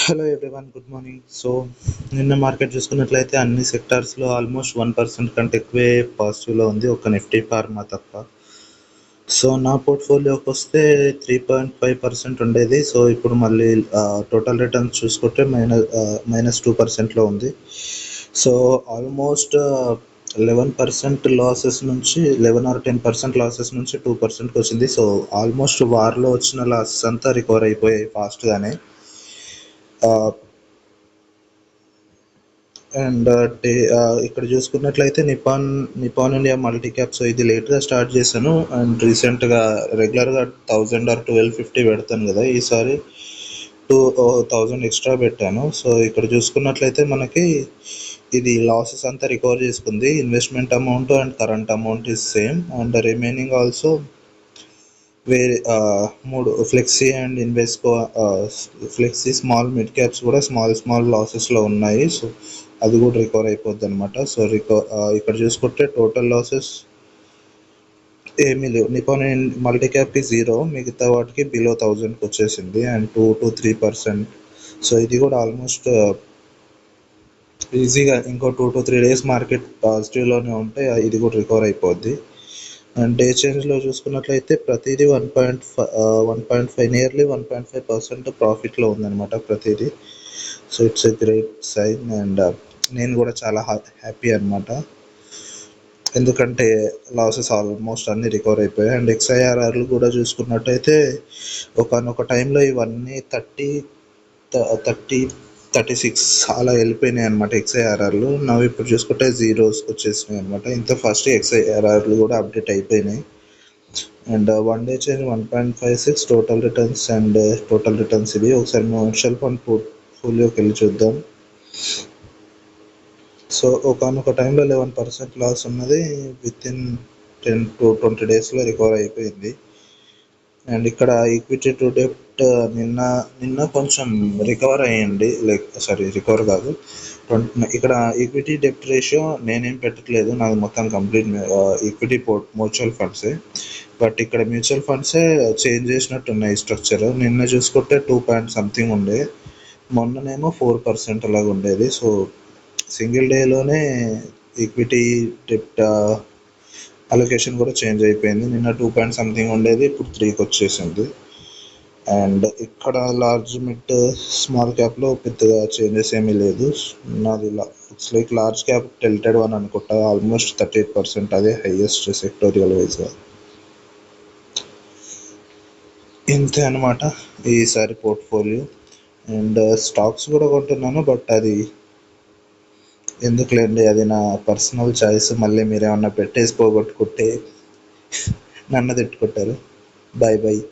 Hello everyone, good morning. So నిన్న market చూసుకున్నట్లయితే అన్ని సెక్టార్స్లో ఆల్మోస్ట్ 1% కంటే ఎక్కువే పాజిటివ్లో ఉంది, ఒక నిఫ్టీ ఫార్మా తప్ప. సో నా పోర్ట్ఫోలియోకి వస్తే 3.5% ఉండేది. సో ఇప్పుడు మళ్ళీ టోటల్ రిటర్న్స్ చూసుకుంటే -2%లో ఉంది. సో ఆల్మోస్ట్ 11% లాసెస్ నుంచి 11 ఆర్ 10% లాసెస్ నుంచి 2%కి వచ్చింది. సో ఆల్మోస్ట్ వార్లో వచ్చిన లాసెస్ అంతా రికవర్ అయిపోయాయి ఫాస్ట్గానే. అండ్ ఇక్కడ చూసుకున్నట్లయితే Nippon India multi cap. So ఇది లేట్గా స్టార్ట్ చేశాను అండ్ రీసెంట్గా రెగ్యులర్గా 1000 ఆర్ 1250 పెడతాను కదా, ఈసారి 2000 ఎక్స్ట్రా పెట్టాను. సో ఇక్కడ చూసుకున్నట్లయితే మనకి ఇది లాసెస్ అంతా రికవర్ చేసుకుంది. Investment amount and current amount is same and remaining also వేరే మూడు flexi and Invesco, flexi small mid caps కూడా స్మాల్ లాసెస్లో ఉన్నాయి. సో అది కూడా రికవర్ అయిపోద్ది అనమాట. సో ఇక్కడ చూసుకుంటే టోటల్ లాసెస్ ఏమీ లేవు. నిపాన్ మల్టీ క్యాప్కి 0, మిగతా వాటికి బిలో 1000కి వచ్చేసింది అండ్ 2 to 3%. సో ఇది కూడా ఆల్మోస్ట్ ఈజీగా ఇంకో 2 to 3 డేస్ మార్కెట్ పాజిటివ్లోనే ఉంటే ఇది కూడా రికవర్ అయిపోద్ది. అండ్ డే చేంజ్లో చూసుకున్నట్లయితే ప్రతిదీ 1.5 నియర్లీ 1.5% ప్రాఫిట్లో ఉందన్నమాట ప్రతిదీ. So it's a great sign and నేను కూడా చాలా హ్యాపీ అనమాట, ఎందుకంటే లాసెస్ ఆల్మోస్ట్ అన్నీ రికవర్ అయిపోయాయి. అండ్ XIRRలు కూడా చూసుకున్నట్టయితే ఒకనొక టైంలో ఇవన్నీ 36 అలా వెళ్ళిపోయినాయి అనమాట XIRRలు. నవ్వు ఇప్పుడు చూసుకుంటే జీరోస్కి వచ్చేసినాయి అనమాట. ఇంత ఫస్ట్ XIRRలు కూడా అప్డేట్ అయిపోయినాయి. And one day change 1.56 total returns ఇవి. ఒకసారి మ్యూచువల్ ఫండ్ పోర్ట్ఫోలియోకి వెళ్ళి చూద్దాం. సో ఒకనొక టైంలో 11% లాస్ ఉన్నది, విత్ ఇన్ 10 to 20 డేస్లో రికవర్ అయిపోయింది. అండ్ ఇక్కడ ఈక్విటీ టు డెప్ట్ నిన్న కొంచెం రికవర్ అయ్యింది, రికవర్ కాదు, ఇక్కడ ఈక్విటీ డెప్ట్ రేషియో నేనేం పెట్టట్లేదు, నాకు మొత్తం కంప్లీట్ ఈక్విటీ మ్యూచువల్ ఫండ్సే. బట్ ఇక్కడ మ్యూచువల్ ఫండ్సే చేంజ్ చేసినట్టున్నాయి స్ట్రక్చర్. నిన్న చూసుకుంటే 2 ఉండే, మొన్ననేమో 4% అలాగ ఉండేది. సో సింగిల్ డేలోనే ఈక్విటీ డెప్ట్ అలొకేషన్ కూడా చేంజ్ అయిపోయింది. నిన్న 2 ఉండేది, ఇప్పుడు 3కి వచ్చేసింది. అండ్ ఇక్కడ లార్జ్ మిడ్ స్మాల్ క్యాప్లో పెద్దగా చేంజెస్ ఏమీ లేదు. నాది it's like large cap tilted one అనుకుంటా, ఆల్మోస్ట్ 38%, అదే హైయెస్ట్ సెక్టోరియల్ వైజ్గా. ఇంతే అనమాట ఈసారి పోర్ట్ఫోలియో. అండ్ స్టాక్స్ కూడా కొంటున్నాను, బట్ అది ఎందుకులేండి, అది నా పర్సనల్ చాయిస్. మళ్ళీ మీరేమన్నా పెట్టేసి పోగొట్టుకుంటే నన్ను తిట్టుకుంటారు. Bye bye.